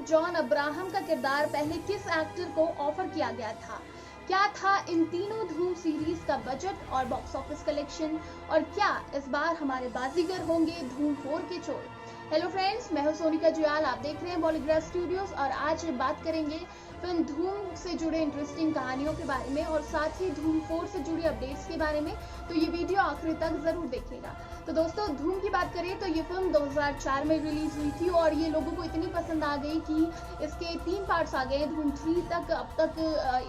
John Abraham का किरदार पहले किस एक्टर को ऑफर किया गया था? क्या था इन तीनों धूम सीरीज का बजट और बॉक्स ऑफिस कलेक्शन, और क्या इस बार हमारे बाजीगर होंगे धूम 4 के चोर? हेलो फ्रेंड्स, मैं हूं सोनिका जुयाल, आप देख रहे हैं बॉलीग्राफ स्टूडियोज और आज बात करेंगे फिल्म धूम से जुड़े इंटरेस्टिंग कहानियों के बारे में और साथ ही धूम 4 से जुड़ी अपडेट्स के बारे में। तो ये वीडियो आखिरी तक जरूर देखिएगा। तो दोस्तों, धूम की बात करें तो ये फिल्म 2004 में रिलीज हुई थी और ये लोगों को इतनी पसंद आ गई कि इसके 3 पार्ट्स आ गए। धूम 3 तक अब तक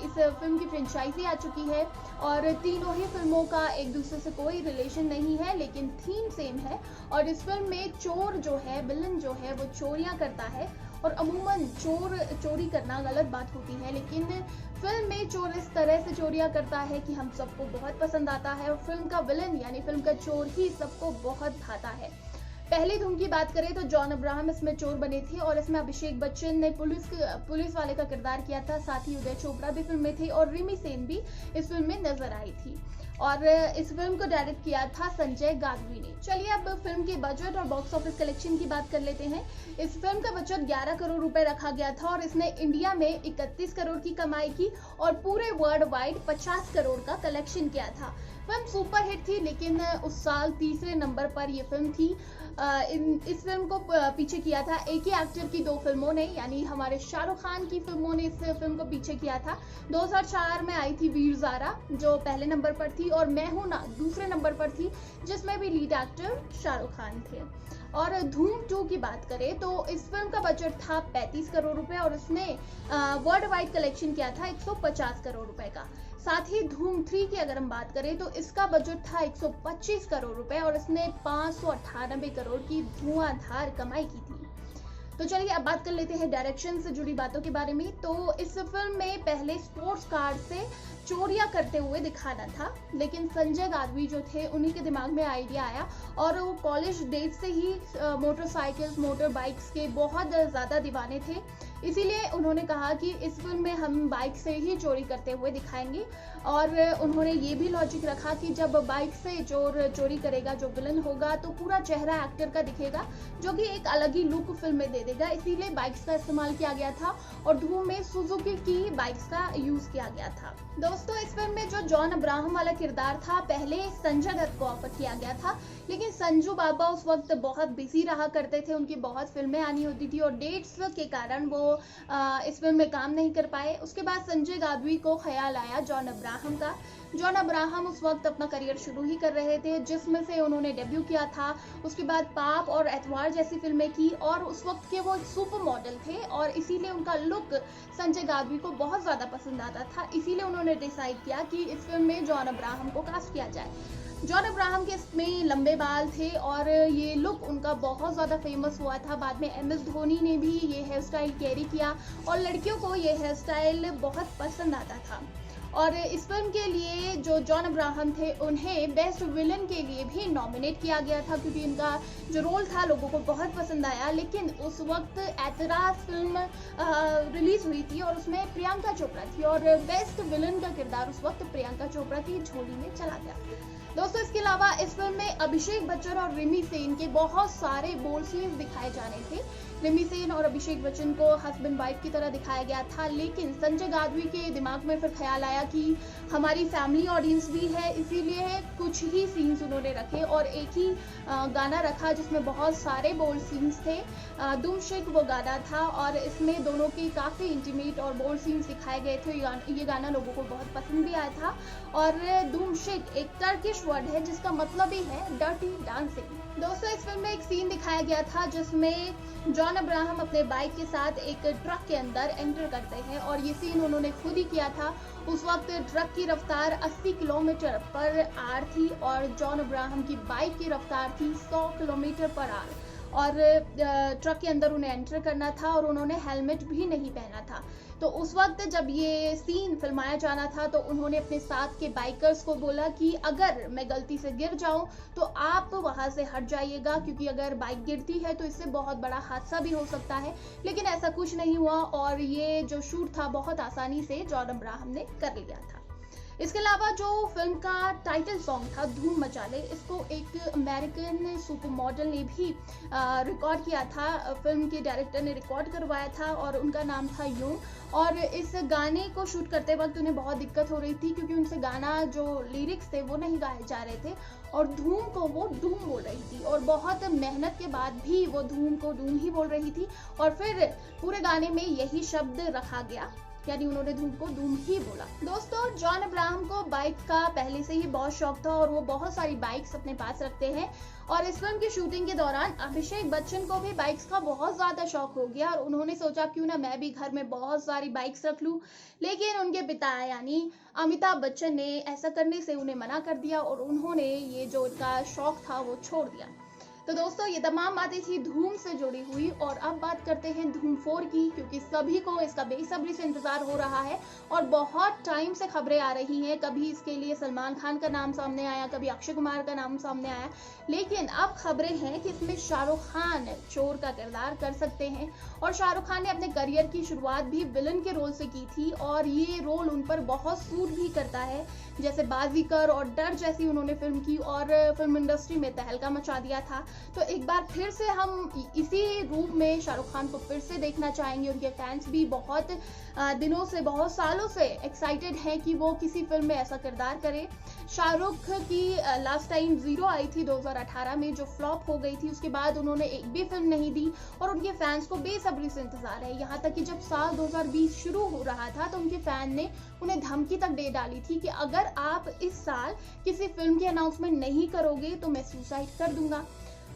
इस फिल्म की फ्रेंचाइजी आ चुकी है और तीनों ही फिल्मों का एक दूसरे से कोई रिलेशन नहीं है, लेकिन थीम सेम है। और इस फिल्म में चोर जो है, विलन जो है, वो चोरियां करता है और अमूमन चोरी करना गलत बात होती है, लेकिन फिल्म में चोर इस तरह से चोरियां करता है कि हम सबको बहुत पसंद आता है और फिल्म का विलन यानी फिल्म का चोर ही सबको बहुत भाता है। पहली धूम की बात करें तो जॉन अब्राहम इसमें चोर बने थे और इसमें अभिषेक बच्चन ने पुलिस वाले का किरदार किया था। साथ ही उदय चोपड़ा भी फिल्म में थे और रिमी सेन भी इस फिल्म में नजर आई थी और इस फिल्म को डायरेक्ट किया था संजय गादवी ने। चलिए अब फिल्म के बजट और बॉक्स ऑफिस कलेक्शन की बात कर लेते हैं। इस फिल्म का बजट 11 करोड़ रुपए रखा गया था और इसने इंडिया में 31 करोड़ की कमाई की और पूरे वर्ल्ड वाइड 50 करोड़ का कलेक्शन किया था। फिल्म सुपरहिट थी, लेकिन उस साल तीसरे नंबर पर यह फिल्म थी। इस फिल्म को पीछे किया था एक ही एक्टर की 2 फिल्मों ने, यानी हमारे शाहरुख खान की फिल्मों ने इस फिल्म को पीछे किया था। 2004 में आई थी वीर ज़ारा जो पहले नंबर पर थी और मैं हूं ना दूसरे नंबर पर थी, जिसमें भी लीड एक्टर शाहरुख खान थे। और धूम 2 की बात करें तो इस फिल्म का बजट था 35 करोड़ रुपए और उसने वर्ल्ड वाइड कलेक्शन किया था 150 करोड़ रुपए का। साथ ही धूम 3 की अगर हम बात करें तो इसका बजट था 125 करोड़ रुपए और इसने 598 करोड़ की धुआंधार कमाई की थी। तो चलिए अब बात कर लेते हैं डायरेक्शन से जुड़ी बातों के बारे में। तो इस फिल्म में पहले स्पोर्ट्स कार से चोरियां करते हुए दिखाना था, लेकिन संजय गादवी जो थे उन्हीं के दिमाग में आइडिया आया और वो कॉलेज डेज से ही मोटरसाइकिल्स, मोटर बाइक्स के बहुत ज़्यादा दीवाने थे। इसीलिए उन्होंने कहा कि इस फिल्म में हम बाइक से ही चोरी करते हुए दिखाएंगे और उन्होंने ये भी लॉजिक रखा कि जब बाइक से चोर चोरी करेगा, जो विलन होगा, तो पूरा चेहरा एक्टर का दिखेगा, जो कि एक अलग ही लुक फिल्म में दे देगा। इसीलिए बाइक्स का इस्तेमाल किया गया था और धूम में सुजुकी की बाइक्स का यूज किया गया था। दोस्तों, इस फिल्म में जो जॉन अब्राहम वाला किरदार था पहले संजय दत्त को ऑफर किया गया था, लेकिन संजू बाबा उस वक्त बहुत बिजी रहा करते थे, उनकी बहुत फिल्में आनी होती थी और डेट्स के कारण वो इस फिल्म में काम नहीं कर पाए। उसके बाद संजय गादवी को ख्याल आया जॉन अब्राहम का। जॉन अब्राहम उस वक्त अपना करियर शुरू ही कर रहे थे, जिसमें से उन्होंने डेब्यू किया था। उसके बाद पाप और एतवार जैसी फिल्में की और उस वक्त के वो एक सुपर मॉडल थे और इसीलिए उनका लुक संजय गादवी को बहुत ज़्यादा पसंद आता था। इसीलिए उन्होंने डिसाइड किया कि इस फिल्म में जॉन अब्राहम को कास्ट किया जाए। जॉन अब्राहम के इसमें लंबे बाल थे और ये लुक उनका बहुत ज़्यादा फेमस हुआ था। बाद में MS धोनी ने भी ये हेयर स्टाइल कैरी किया और लड़कियों को ये हेयर स्टाइल बहुत पसंद आता था। और इस फिल्म के लिए जो जॉन अब्राहम थे उन्हें बेस्ट विलन के लिए भी नॉमिनेट किया गया था, क्योंकि इनका जो रोल था लोगों को बहुत पसंद आया। लेकिन उस वक्त ऐतराज फिल्म रिलीज हुई थी और उसमें प्रियंका चोपड़ा थी और बेस्ट विलन का किरदार उस वक्त प्रियंका चोपड़ा की झोली में चला गया। दोस्तों, इसके अलावा इस फिल्म में अभिषेक बच्चन और रिमी सेन के बहुत सारे बोल्ड सीन्स दिखाए जाने थे। रिमी सेन और अभिषेक बच्चन को हस्बैंड वाइफ की तरह दिखाया गया था, लेकिन संजय गादवी के दिमाग में फिर ख्याल आया कि हमारी फैमिली ऑडियंस भी है, इसीलिए कुछ ही सीन्स उन्होंने रखे और एक ही गाना रखा जिसमें बहुत सारे बोल्ड सीन्स थे। दुम शेख वो गाना था और इसमें दोनों के काफ़ी इंटीमेट और बोल्ड सीन्स दिखाए गए थे। ये गाना लोगों को बहुत पसंद भी आया था और दुम शेख एक टर्किश वर्ड है जिसका मतलब ही है डर्टी डांसिंग। दोस्तों, इस फिल्म में एक सीन दिखाया गया था जिसमें जॉन अब्राहम अपने बाइक के साथ एक ट्रक के अंदर एंटर करते हैं और ये सीन उन्होंने खुद ही किया था। उस वक्त ट्रक की रफ्तार 80 किलोमीटर पर आवर थी और जॉन अब्राहम की बाइक की रफ्तार थी 100 किलोमीटर पर आवर और ट्रक के अंदर उन्हें एंटर करना था और उन्होंने हेलमेट भी नहीं पहना था। तो उस वक्त जब ये सीन फिल्माया जाना था तो उन्होंने अपने साथ के बाइकर्स को बोला कि अगर मैं गलती से गिर जाऊं तो आप वहां से हट जाइएगा, क्योंकि अगर बाइक गिरती है तो इससे बहुत बड़ा हादसा भी हो सकता है। लेकिन ऐसा कुछ नहीं हुआ और ये जो शूट था बहुत आसानी से जॉन अब्राहम ने कर लिया था। इसके अलावा जो फिल्म का टाइटल सॉन्ग था धूम मचा ले, इसको एक अमेरिकन सुपर मॉडल ने भी रिकॉर्ड किया था। फिल्म के डायरेक्टर ने रिकॉर्ड करवाया था और उनका नाम था यूं। और इस गाने को शूट करते वक्त उन्हें बहुत दिक्कत हो रही थी क्योंकि उनसे गाना जो लिरिक्स थे वो नहीं गाए जा रहे थे और धूम को वो डूम बोल रही थी और बहुत मेहनत के बाद भी वो धूम को डूम ही बोल रही थी और फिर पूरे गाने में यही शब्द रखा गया, यानी उन्होंने धूम को धूम ही बोला। दोस्तों, जॉन अब्राहम को बाइक का पहले से ही बहुत शौक था और वो बहुत सारी बाइक्स अपने पास रखते हैं और इस फिल्म की शूटिंग के दौरान अभिषेक बच्चन को भी बाइक्स का बहुत ज्यादा शौक हो गया और उन्होंने सोचा क्यों ना मैं भी घर में बहुत सारी बाइक्स रख लूं, लेकिन उनके पिता यानी अमिताभ बच्चन ने ऐसा करने से उन्हें मना कर दिया और उन्होंने ये जो उनका शौक था वो छोड़ दिया। तो दोस्तों, ये तमाम बातें थी धूम से जुड़ी हुई और अब बात करते हैं धूम 4 की, क्योंकि सभी को इसका बेसब्री से इंतजार हो रहा है और बहुत टाइम से खबरें आ रही हैं। कभी इसके लिए सलमान खान का नाम सामने आया, कभी अक्षय कुमार का नाम सामने आया, लेकिन अब खबरें हैं कि इसमें शाहरुख खान चोर का किरदार कर सकते हैं और शाहरुख खान ने अपने करियर की शुरुआत भी विलन के रोल से की थी और ये रोल उन पर बहुत सूट भी करता है। जैसे बाजीगर और डर जैसी उन्होंने फिल्म की और फिल्म इंडस्ट्री में तहलका मचा दिया था। तो एक बार फिर से हम इसी रूप में शाहरुख खान को फिर से देखना चाहेंगे। उनके फैंस भी बहुत दिनों से, बहुत सालों से एक्साइटेड हैं कि वो किसी फिल्म में ऐसा किरदार करे। शाहरुख की लास्ट टाइम जीरो आई थी 2018 में, जो फ्लॉप हो गई थी। उसके बाद उन्होंने एक भी फिल्म नहीं दी और उनके फैंस को बेसब्री से इंतजार है। यहाँ तक कि जब साल 2020 शुरू हो रहा था तो उनके फैन ने उन्हें धमकी तक दे डाली थी कि अगर आप इस साल किसी फिल्म की अनाउंसमेंट नहीं करोगे तो मैं सुसाइड कर दूंगा।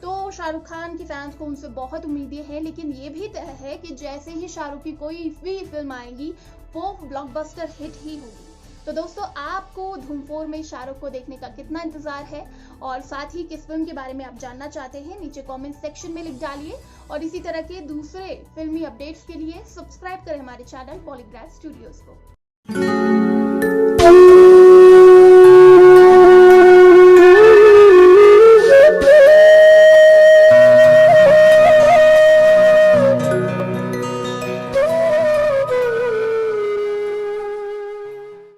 तो शाहरुख खान के फैंस को उनसे बहुत उम्मीदें हैं, लेकिन ये भी तय है कि जैसे ही शाहरुख की कोई भी फिल्म आएगी वो ब्लॉकबस्टर हिट ही होगी। तो दोस्तों, आपको धूम 4 में शाहरुख को देखने का कितना इंतजार है और साथ ही किस फिल्म के बारे में आप जानना चाहते हैं, नीचे कमेंट सेक्शन में लिख डालिए और इसी तरह के दूसरे फिल्मी अपडेट्स के लिए सब्सक्राइब करें हमारे चैनल पॉलीग्राफ स्टूडियोज को।